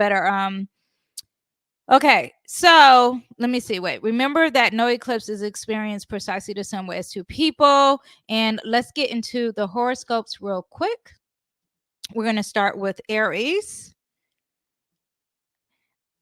better. Okay, so let me see. Wait, remember that no eclipse is experienced precisely the same way as two people. And let's get into the horoscopes real quick. We're going to start with Aries.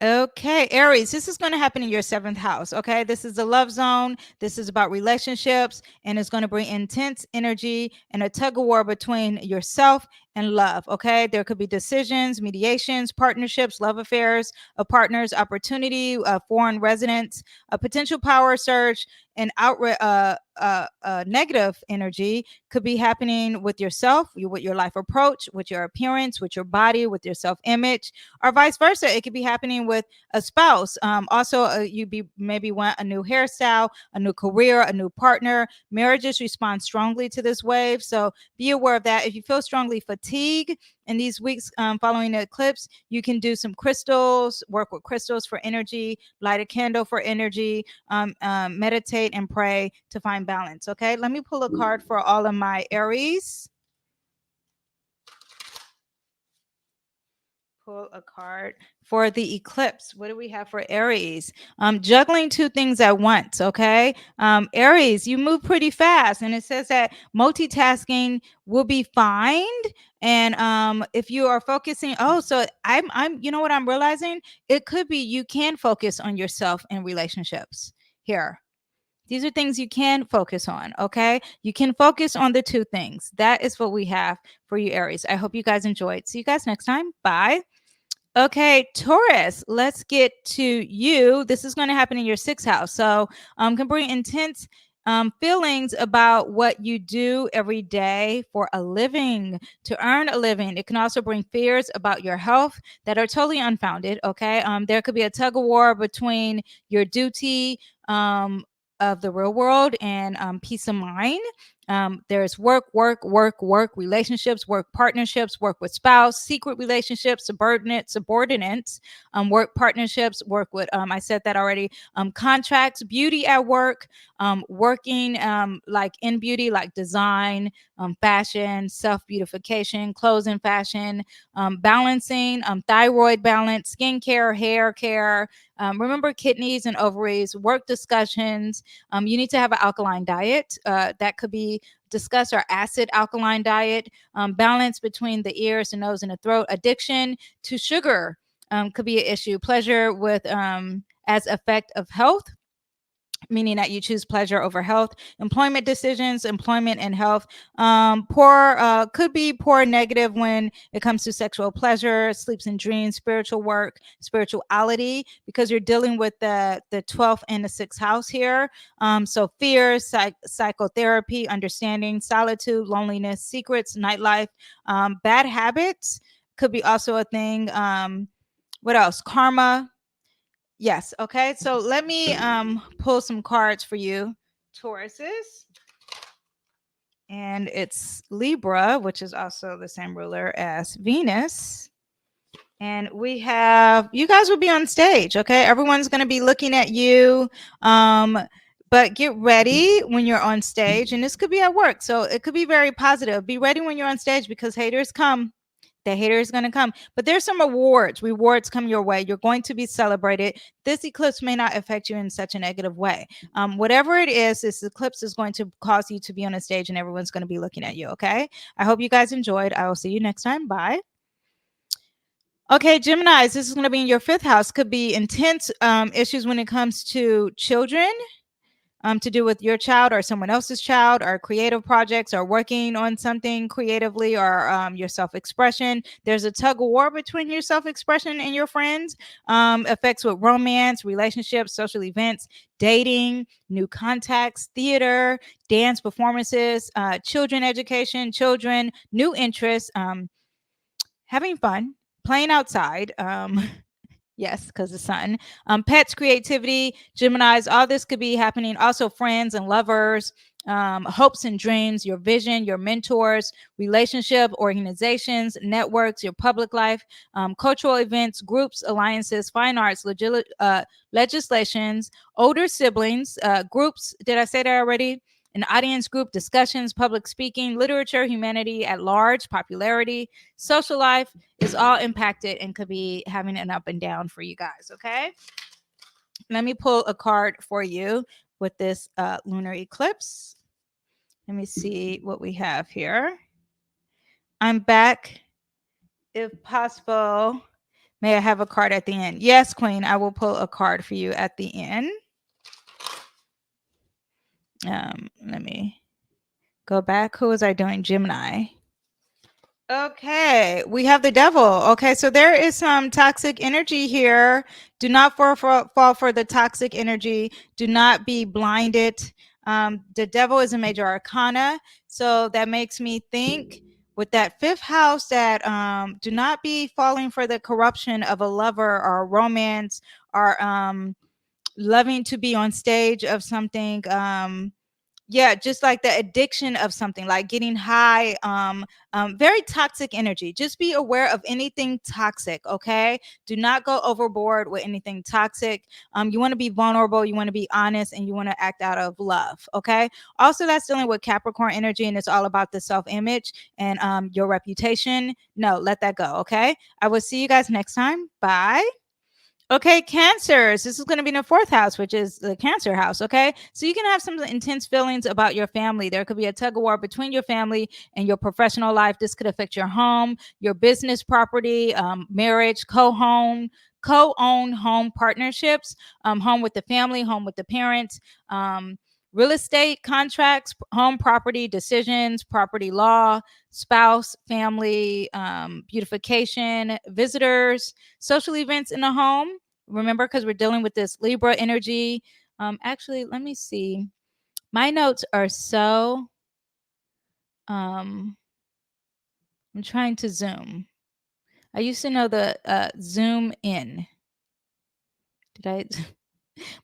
Okay, Aries, this is going to happen in your seventh house. Okay, this is the love zone. This is about relationships, and it's going to bring intense energy and a tug of war between yourself and love. Okay, there could be decisions, mediations, partnerships, love affairs, a partner's opportunity, foreign residence, a potential power surge, and negative energy could be happening with yourself, with your life approach, with your appearance, with your body, with your self image, or vice versa. It could be happening with a spouse. Also, maybe want a new hairstyle, a new career, a new partner. Marriages respond strongly to this wave, so be aware of that. If you feel strongly fatigued in these weeks following the eclipse, you can do some crystals, work with crystals for energy, light a candle for energy, meditate and pray to find balance. Okay, let me pull a card for all of my Aries. Pull a card for the eclipse. What do we have for Aries? Juggling two things at once. Okay, Aries, you move pretty fast, and it says that multitasking will be fine. And if you are focusing, so I'm, you know what I'm realizing? It could be you can focus on yourself and relationships here. These are things you can focus on, okay? You can focus on the two things. That is what we have for you, Aries. I hope you guys enjoyed. See you guys next time. Bye. Okay, Taurus, let's get to you. This is going to happen in your sixth house. So can bring intense feelings about what you do every day for a living, to earn a living. It can also bring fears about your health that are totally unfounded, okay? There could be a tug of war between your duty of the real world and peace of mind. There's work, relationships, work partnerships, work with spouse, secret relationships, subordinates, work partnerships, work with, I said that already, contracts, beauty at work, working like in beauty, like design, fashion, self-beautification, clothes and fashion, balancing, thyroid balance, skincare, hair care, remember kidneys and ovaries, work discussions. You need to have an alkaline diet. That could be discussed, our acid alkaline diet, balance between the ears, the nose, and the throat. Addiction to sugar could be an issue. Pleasure with as effect of health, meaning that you choose pleasure over health. Employment decisions, employment and health. Poor could be poor negative when it comes to sexual pleasure, sleeps and dreams, spiritual work, spirituality, because you're dealing with the 12th and the 6th house here. So fears, psychotherapy, understanding, solitude, loneliness, secrets, nightlife, bad habits could be also a thing. What else? Karma. Yes. Okay. So let me pull some cards for you, Tauruses. And it's Libra, which is also the same ruler as Venus. And we have, you guys will be on stage. Okay. Everyone's going to be looking at you. But get ready when you're on stage, and this could be at work. So it could be very positive. Be ready when you're on stage because haters come. The hater is going to come, but there's some rewards come your way. You're going to be celebrated. This eclipse may not affect you in such a negative way. Whatever it is, this eclipse is going to cause you to be on a stage and everyone's going to be looking at you. Okay, I hope you guys enjoyed. I will see you next time. Bye. Okay, Geminis, this is going to be in your 5th house. Could be intense issues when it comes to children, to do with your child or someone else's child, or creative projects, or working on something creatively, or your self-expression. There's a tug of war between your self-expression and your friends. Effects with romance, relationships, social events, dating, new contacts, theater, dance performances, children education, children, new interests, having fun, playing outside. Yes, because the sun. Pets, creativity, Geminis, all this could be happening. Also, friends and lovers, hopes and dreams, your vision, your mentors, relationship, organizations, networks, your public life, cultural events, groups, alliances, fine arts, legislations, older siblings, groups. Did I say that already? an audience group, discussions, public speaking, literature, humanity at large, popularity, social life is all impacted and could be having an up and down for you guys. Okay. Let me pull a card for you with this lunar eclipse. Let me see what we have here. I'm back. If possible, may I have a card at the end? Yes, Queen, I will pull a card for you at the end. Let me go back. Who was I doing? Gemini. Okay, we have the devil. Okay, so there is some toxic energy here. Do not fall for the toxic energy. Do not be blinded. The devil is a major arcana, so that makes me think with that fifth house that do not be falling for the corruption of a lover or a romance or loving to be on stage of something. Yeah, just like the addiction of something like getting high, very toxic energy. Just be aware of anything toxic. Okay, do not go overboard with anything toxic. You want to be vulnerable, you want to be honest, and you want to act out of love. Okay, also that's dealing with Capricorn energy, and it's all about the self-image and your reputation. No, let that go. Okay, I will see you guys next time. Bye. Okay, Cancers. This is going to be in the fourth house, which is the Cancer house. Okay, so you can have some intense feelings about your family. There could be a tug of war between your family and your professional life. This could affect your home, your business, property, marriage, co-owned home partnerships, home with the family, home with the parents. Real estate contracts, home property decisions, property law, spouse, family, beautification, visitors, social events in the home. Remember, because we're dealing with this Libra energy. Actually, let me see. My notes are so. I'm trying to zoom. I used to know the zoom in. Did I?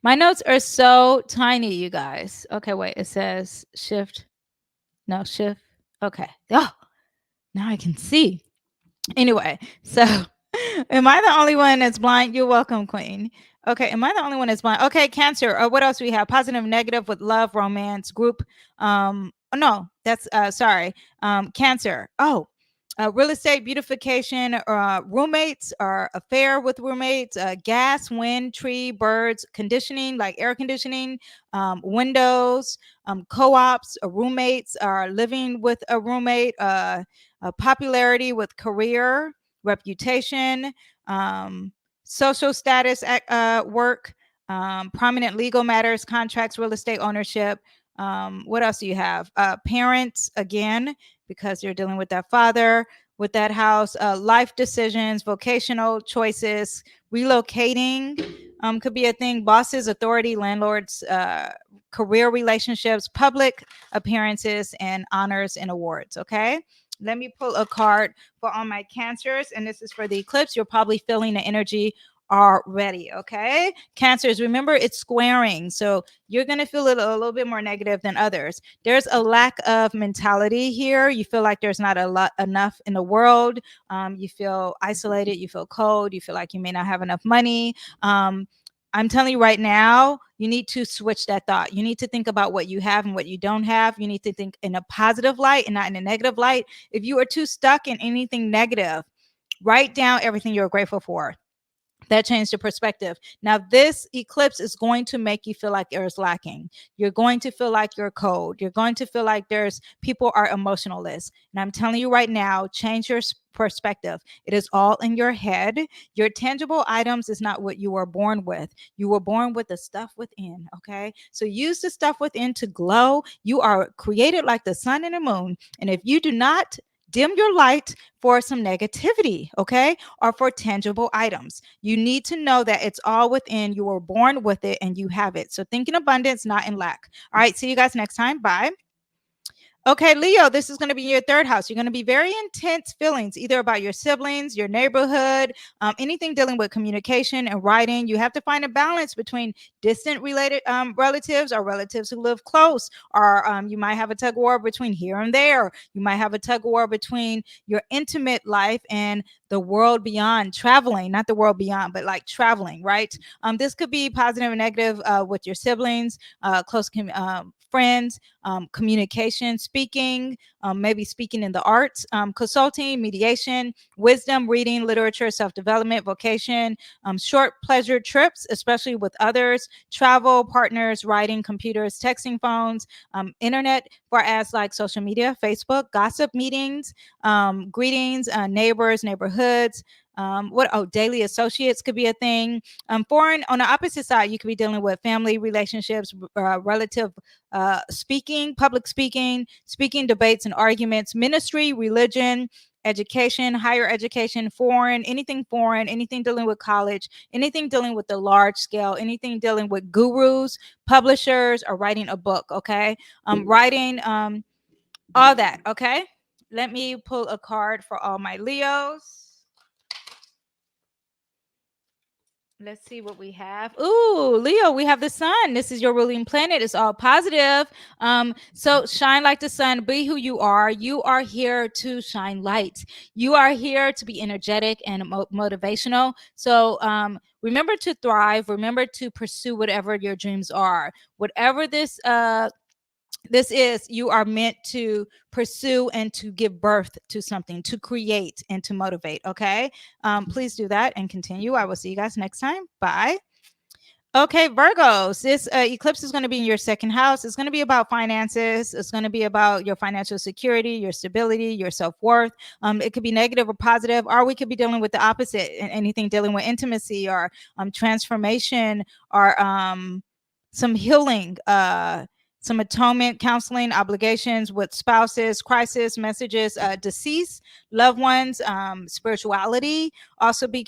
My notes are so tiny, you guys. Okay, wait. It says shift. No, shift. Okay. Oh, now I can see. Anyway, so am I the only one that's blind? You're welcome, Queen. Okay, am I the only one that's blind? Okay, Cancer. What else do we have? Positive, negative with love, romance, group. No, that's sorry. Cancer. Oh, real estate, beautification, roommates or affair with roommates, gas, wind, tree, birds, conditioning like air conditioning, windows, co-ops, roommates, are living with a roommate, popularity with career, reputation, social status at work, prominent legal matters, contracts, real estate ownership. What else do you have? Parents, again, because you're dealing with that father, with that house, life decisions, vocational choices, relocating could be a thing, bosses, authority, landlords, career relationships, public appearances, and honors and awards. Okay. Let me pull a card for all my Cancers, and this is for the eclipse. You're probably feeling the energy already. Okay, Cancers, remember it's squaring, so you're going to feel it a little bit more negative than others. There's a lack of mentality here. You feel like there's not a lot enough in the world. You feel isolated, you feel cold, you feel like you may not have enough money. I'm telling you right now, you need to switch that thought. You need to think about what you have and what you don't have. You need to think in a positive light and not in a negative light. If you are too stuck in anything negative, write down everything you're grateful for. That changed the perspective. Now, this eclipse is going to make you feel like there's lacking. You're going to feel like you're cold. You're going to feel like there's people are emotionless. And I'm telling you right now, change your perspective. It is all in your head. Your tangible items is not what you were born with. You were born with the stuff within. Okay. So use the stuff within to glow. You are created like the sun and the moon. And if you do not dim your light for some negativity, okay, or for tangible items, you need to know that it's all within. You were born with it and you have it. So think in abundance, not in lack. All right. See you guys next time. Bye. Okay, Leo, this is going to be your third house. You're going to be very intense feelings, either about your siblings, your neighborhood, anything dealing with communication and writing. You have to find a balance between distant related relatives or relatives who live close, or you might have a tug of war between here and there. You might have a tug of war between your intimate life and the world beyond, traveling, not the world beyond, but like traveling, right? This could be positive and negative with your siblings, close friends, communication, speaking, maybe speaking in the arts, consulting, mediation, wisdom, reading, literature, self-development, vocation, short pleasure trips, especially with others, travel, partners, writing, computers, texting, phones, internet, for as like social media, Facebook, gossip meetings, greetings, neighbors, neighborhoods. Daily associates could be a thing. Foreign, on the opposite side, you could be dealing with family relationships, relative speaking, public speaking, speaking debates and arguments, ministry, religion, education, higher education, foreign, anything dealing with college, anything dealing with the large scale, anything dealing with gurus, publishers, or writing a book. Okay, writing, all that. Okay, let me pull a card for all my Leos. Let's see what we have. Ooh, Leo, we have the sun. This is your ruling planet. It's all positive. So shine like the sun. Be who you are. You are here to shine light. You are here to be energetic and motivational. So remember to thrive. Remember to pursue whatever your dreams are. Whatever this is, you are meant to pursue and to give birth to something, to create and to motivate. Okay, please do that and continue. I will see you guys next time. Bye. Okay, Virgos, this eclipse is going to be in your second house. It's going to be about finances. It's going to be about your financial security, your stability, your self-worth. It could be negative or positive, or we could be dealing with the opposite, anything dealing with intimacy or transformation or some healing, some atonement, counseling, obligations with spouses, crisis, messages, deceased, loved ones, spirituality. Also be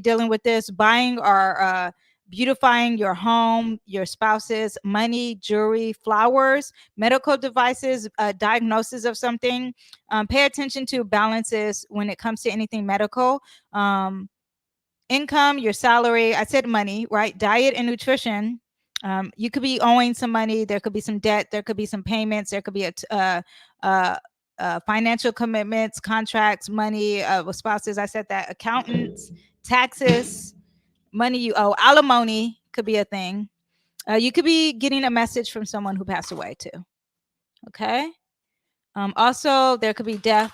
dealing with this, buying or beautifying your home, your spouses, money, jewelry, flowers, medical devices, diagnosis of something. Pay attention to balances when it comes to anything medical. Income, your salary. I said money, right? Diet and nutrition. You could be owing some money. There could be some debt. There could be some payments. There could be financial commitments, contracts, money with spouses. I said that. Accountants, taxes, money you owe, alimony could be a thing. You could be getting a message from someone who passed away too. Okay. Also, there could be death,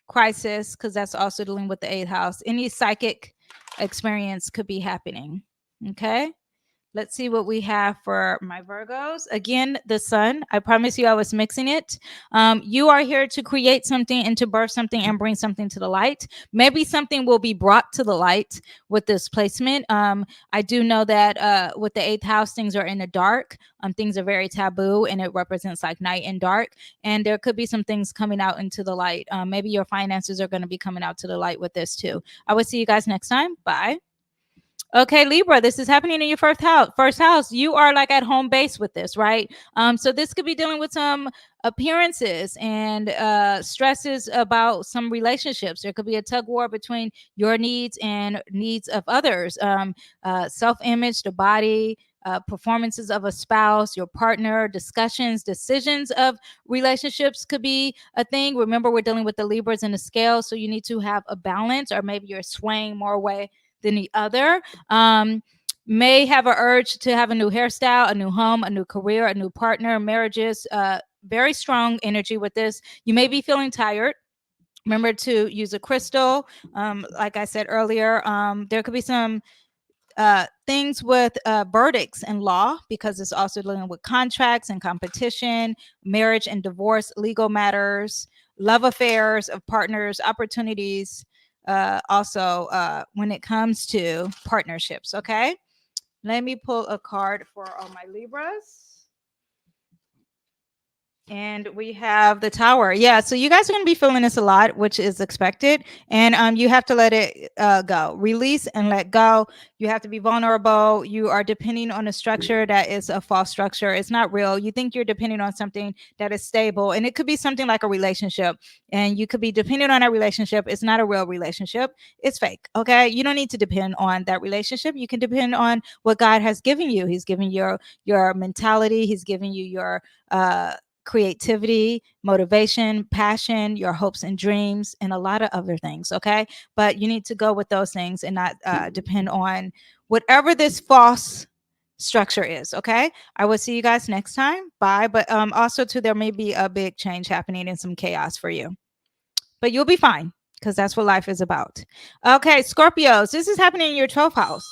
crisis, because that's also dealing with the eighth house. Any psychic experience could be happening. Okay. Let's see what we have for my Virgos. Again, the sun. I promise you I was mixing it. You are here to create something and to birth something and bring something to the light. Maybe something will be brought to the light with this placement. I do know that with the eighth house, things are in the dark. Things are very taboo and it represents like night and dark. And there could be some things coming out into the light. Maybe your finances are going to be coming out to the light with this too. I will see you guys next time. Bye. Okay, Libra, this is happening in your first house. First house, you are like at home base with this, right? So this could be dealing with some appearances and stresses about some relationships. There could be a tug war between your needs and needs of others. Self-image, the body, performances of a spouse, your partner, discussions, decisions of relationships could be a thing. Remember, we're dealing with the Libras and the scale, so you need to have a balance, or maybe you're swaying more way than the other. May have an urge to have a new hairstyle, a new home, a new career, a new partner, marriages. Very strong energy with this. You may be feeling tired. Remember to use a crystal. Like I said earlier, there could be some things with verdicts and law, because it's also dealing with contracts and competition, marriage and divorce, legal matters, love affairs of partners, opportunities. Also, when it comes to partnerships. Okay, let me pull a card for all my Libras. And we have the Tower. Yeah, so you guys are going to be feeling this a lot, which is expected. And you have to let it go. Release and let go. You have to be vulnerable. You are depending on a structure that is a false structure. It's not real. You think you're depending on something that is stable. And it could be something like a relationship. And you could be depending on a relationship. It's not a real relationship. It's fake. Okay. You don't need to depend on that relationship. You can depend on what God has given you. He's given your mentality. He's given you your creativity, motivation, passion, your hopes and dreams, and a lot of other things. Okay. But you need to go with those things and not depend on whatever this false structure is. Okay. I will see you guys next time. Bye. But also, too, there may be a big change happening and some chaos for you, but you'll be fine because that's what life is about. Okay. Scorpios, this is happening in your 12th house.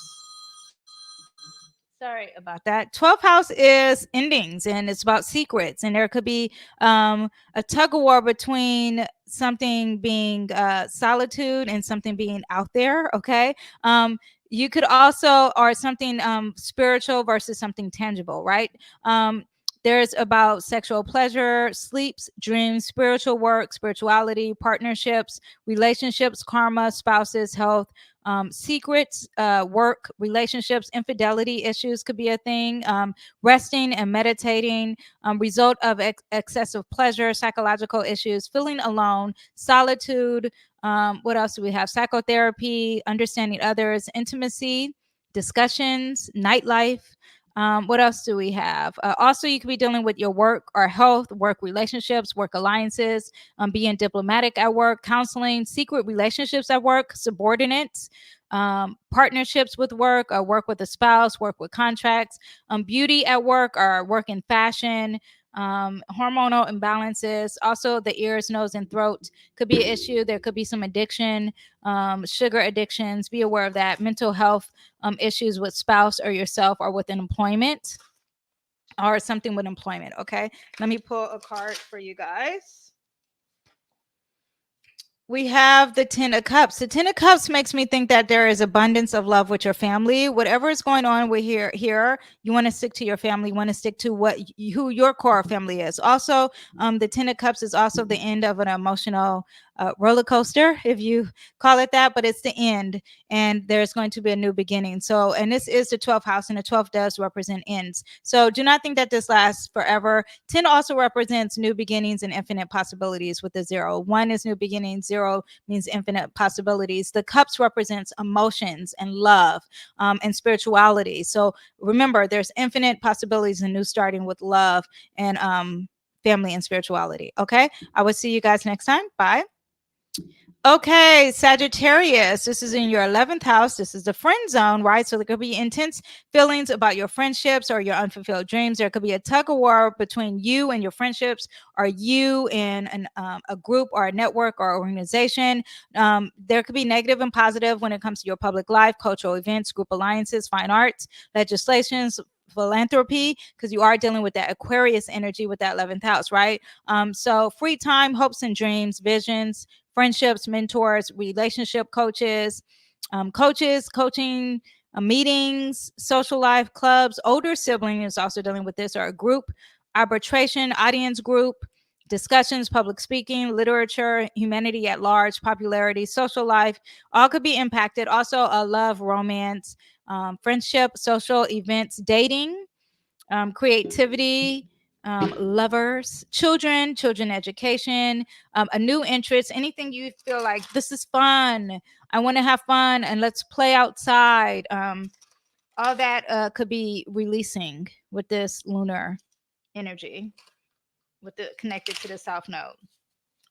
Sorry about that. 12th house is endings and it's about secrets. And there could be a tug of war between something being solitude and something being out there. Okay. You could also, or something spiritual versus something tangible, right? There's about sexual pleasure, sleeps, dreams, spiritual work, spirituality, partnerships, relationships, karma, spouses, health, secrets, work, relationships, infidelity issues could be a thing, resting and meditating, result of excessive pleasure, psychological issues, feeling alone, solitude. What else do we have? Psychotherapy, understanding others, intimacy, discussions, nightlife. What else do we have? Also, you could be dealing with your work or health, work relationships, work alliances, being diplomatic at work, counseling, secret relationships at work, subordinates, partnerships with work or work with a spouse, work with contracts, beauty at work or work in fashion, hormonal imbalances. Also, the ears, nose, and throat could be an issue. There could be some addiction, sugar addictions. Be aware of that. Mental health issues with spouse or yourself or with an employment or something with employment. Okay. Let me pull a card for you guys. We have the 10 of cups. The 10 of cups makes me think that there is abundance of love with your family. Whatever is going on with here, you want to stick to your family. You want to stick to who your core family is. Also, the 10 of cups is also the end of an emotional roller coaster, if you call it that, but it's the end and there's going to be a new beginning. So, and this is the 12th house, and the 12th does represent ends. So do not think that this lasts forever. 10 also represents new beginnings and infinite possibilities with the 0. 1 is new beginnings, 0 means infinite possibilities. The cups represents emotions and love, and spirituality. So remember, there's infinite possibilities and new starting with love and family and spirituality. Okay. I will see you guys next time. Bye. Okay, Sagittarius, this is in your 11th house. This is the friend zone, right? So there could be intense feelings about your friendships or your unfulfilled dreams. There could be a tug of war between you and your friendships, or you and a group or a network or organization. There could be negative and positive when it comes to your public life, cultural events, group alliances, fine arts, legislations, philanthropy, because you are dealing with that Aquarius energy with that 11th house, right? So free time, hopes and dreams, visions, friendships, mentors, relationship coaches, coaching, meetings, social life, clubs. Older sibling is also dealing with this, or a group, arbitration, audience group, discussions, public speaking, literature, humanity at large, popularity, social life, all could be impacted. Also, a love, romance, friendship, social events, dating, creativity, lovers, children education, a new interest, anything you feel like this is fun. I want to have fun and let's play outside. All that could be releasing with this lunar energy, with the connected to the South Node.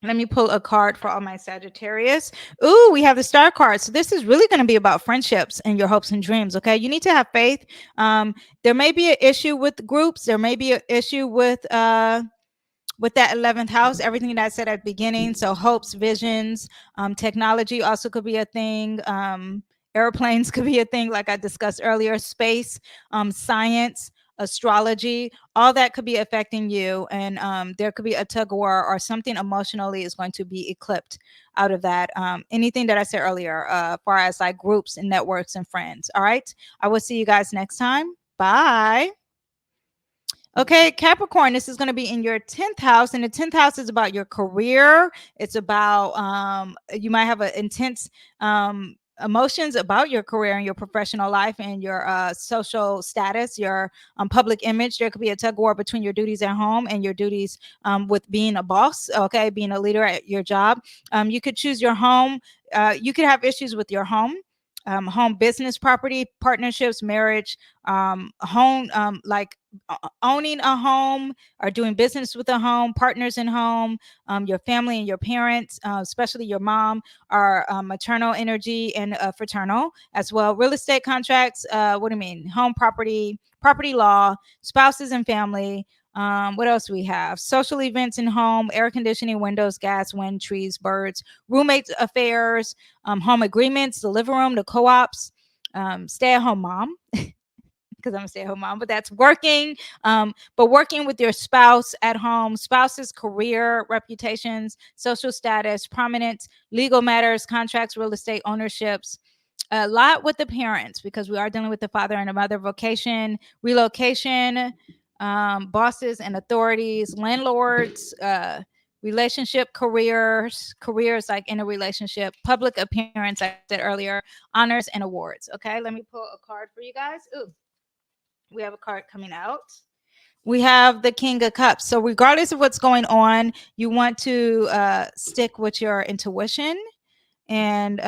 Let me pull a card for all my Sagittarius. Ooh, we have the star card. So this is really going to be about friendships and your hopes and dreams. Okay. You need to have faith. There may be an issue with groups. There may be an issue with that 11th house, everything that I said at the beginning. So hopes, visions, technology also could be a thing. Airplanes could be a thing, like I discussed earlier, space, science, astrology, all that could be affecting you. And there could be a tug of war or something emotionally is going to be eclipsed out of that. Anything that I said earlier, far as like groups and networks and friends. All right. I will see you guys next time. Bye. Okay, Capricorn, this is going to be in your 10th house, and the 10th house is about your career. It's about you might have an intense emotions about your career and your professional life and your social status, your public image. There could be a tug of war between your duties at home and your duties with being a boss, okay, being a leader at your job. You could choose your home. You could have issues with your home. home, business, property, partnerships, marriage, home, like owning a home or doing business with a home, partners in home, your family and your parents, especially your mom, are maternal energy and fraternal as well. Real estate contracts, what do you mean? Home, property, property law, spouses and family. What else we have? Social events in home, air conditioning, windows, gas, wind, trees, birds, roommates affairs, home agreements, the living room, the co-ops, stay at home mom, because I'm a stay at home mom, but that's working. But working with your spouse at home, spouse's career, reputations, social status, prominence, legal matters, contracts, real estate ownerships. A lot with the parents because we are dealing with the father and the mother, vocation, relocation, bosses and authorities, landlords, relationship, careers like in a relationship, public appearance, like I said earlier, honors and awards. Okay, let me pull a card for you guys. Ooh, we have a card coming out. We have the King of Cups. So regardless of what's going on, you want to stick with your intuition. And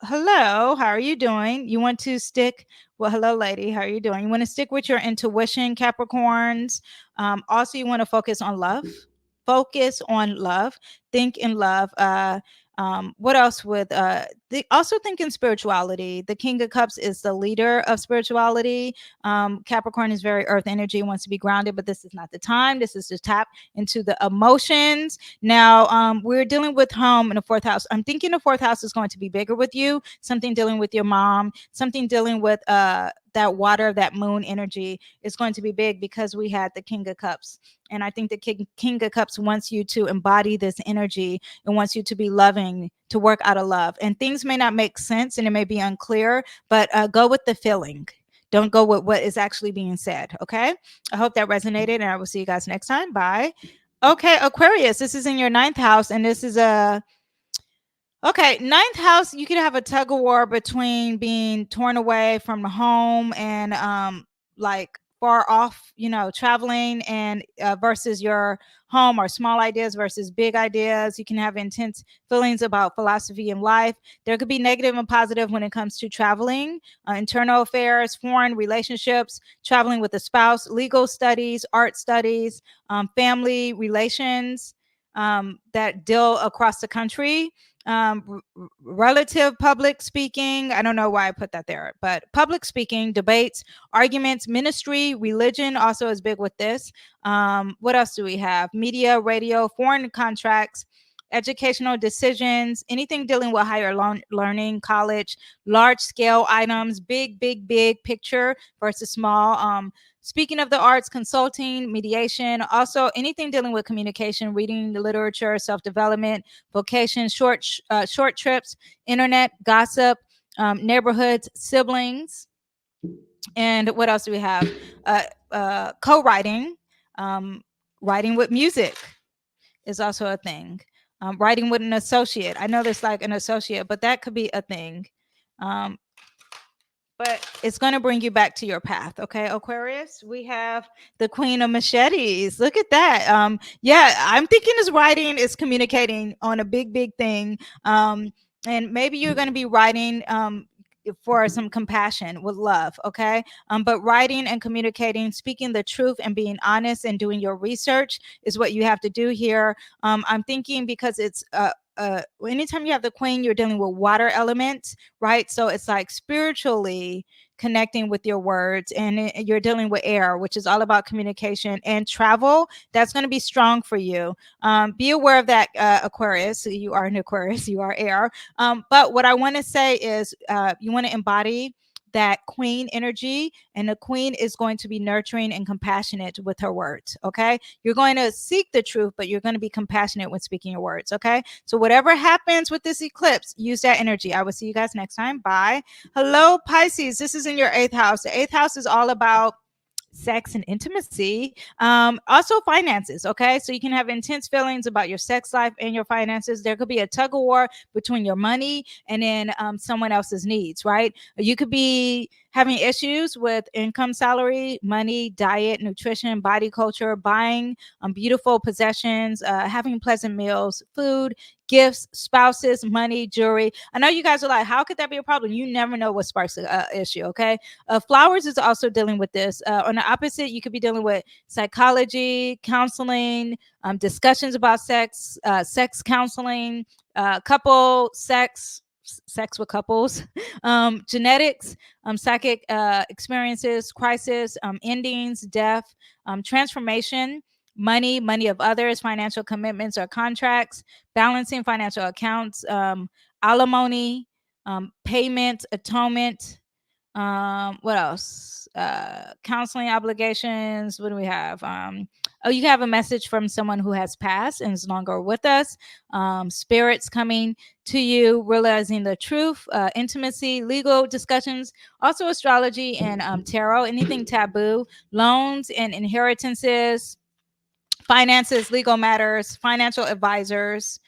hello, how are you doing? You want to stick, well, hello, lady, how are you doing? You want to stick with your intuition, Capricorns. Also, you want to focus on love. Focus on love. Think in love. What else would also think in spirituality? The King of Cups is the leader of spirituality. Capricorn is very earth energy, wants to be grounded, but this is not the time. This is to tap into the emotions. Now, we're dealing with home in the fourth house. I'm thinking the fourth house is going to be bigger with you, something dealing with your mom, something dealing with that water, that moon energy is going to be big because we had the King of Cups. And I think the King of Cups wants you to embody this energy and wants you to be loving, to work out of love. And things may not make sense and it may be unclear, but go with the feeling. Don't go with what is actually being said. Okay. I hope that resonated and I will see you guys next time. Bye. Okay, Aquarius, this is in your ninth house, and this is a okay, ninth house. You could have a tug of war between being torn away from the home and like far off, traveling and versus your home, or small ideas versus big ideas. You can have intense feelings about philosophy and life. There could be negative and positive when it comes to traveling, internal affairs, foreign relationships, traveling with a spouse, legal studies, art studies, family relations that deal across the country, relative public speaking. I don't know why I put that there, but public speaking, debates, arguments, ministry, religion also is big with this. What else do we have? Media, radio, foreign contracts, educational decisions, anything dealing with higher learning, college, large scale items, big picture versus small. Speaking of the arts, consulting, mediation, also anything dealing with communication, reading the literature, self-development, vocation, short trips, internet, gossip, neighborhoods, siblings. And what else do we have? Co-writing, writing with music is also a thing. Writing with an associate. I know there's like an associate, but that could be a thing. But it's going to bring you back to your path. Okay, Aquarius, we have the Queen of Machetes. Look at that. Yeah, I'm thinking this writing is communicating on a big thing. And maybe you're going to be writing for some compassion with love. Okay. But writing and communicating, speaking the truth and being honest and doing your research is what you have to do here. I'm thinking because it's anytime you have the queen, you're dealing with water elements, right? So it's like spiritually connecting with your words, and you're dealing with air, which is all about communication and travel. That's going to be strong for you. Be aware of that, Aquarius. You are an Aquarius, you are air. But what I want to say is you want to embody that queen energy, and the queen is going to be nurturing and compassionate with her words. Okay, you're going to seek the truth, but you're going to be compassionate when speaking your words. Okay, so whatever happens with this eclipse, use that energy. I will see you guys next time. Bye. Hello, Pisces, this is in your eighth house. The eighth house is all about sex and intimacy, also finances. Okay, so you can have intense feelings about your sex life and your finances. There could be a tug of war between your money and then someone else's needs, right? You could be having issues with income, salary, money, diet, nutrition, body culture, buying beautiful possessions, having pleasant meals, food, gifts, spouses, money, jewelry. I know you guys are like, how could that be a problem? You never know what sparks an issue, okay? Flowers is also dealing with this. On the opposite, you could be dealing with psychology, counseling, discussions about sex, sex counseling, couple sex with couples, genetics, psychic experiences, crisis, endings, death, transformation, money of others, financial commitments or contracts, balancing financial accounts, alimony, payment, atonement, what else? Counseling obligations. What do we have? Oh, you have a message from someone who has passed and is no longer with us. Spirits coming to you, realizing the truth, intimacy, legal discussions, also astrology and tarot, anything taboo, loans and inheritances, finances, legal matters, financial advisors,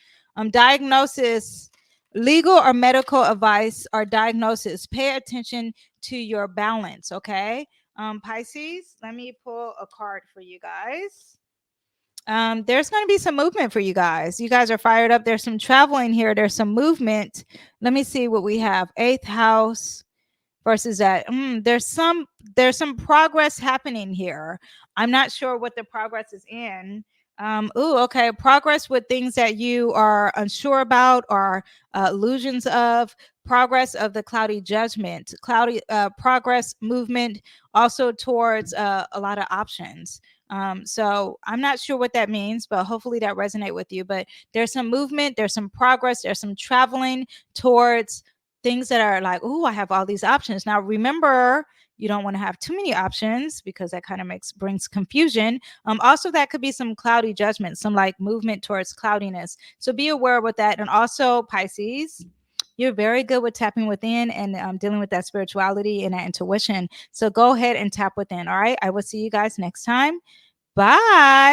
diagnosis, legal or medical advice or diagnosis. Pay attention to your balance, okay? Pisces, let me pull a card for you guys. There's going to be some movement for you guys. You guys are fired up. There's some traveling here. There's some movement. Let me see what we have. Eighth house versus that. There's some progress happening here. I'm not sure what the progress is in. Okay. Progress with things that you are unsure about or illusions of. Progress of the cloudy judgment, cloudy progress movement, also towards a lot of options. So I'm not sure what that means, but hopefully that resonate with you. But there's some movement, there's some progress, there's some traveling towards things that are like, oh, I have all these options. Now, remember, you don't want to have too many options because that kind of brings confusion. Also, that could be some cloudy judgment, some like movement towards cloudiness. So be aware with that. And also, Pisces, you're very good with tapping within and dealing with that spirituality and that intuition. So go ahead and tap within. All right. I will see you guys next time. Bye.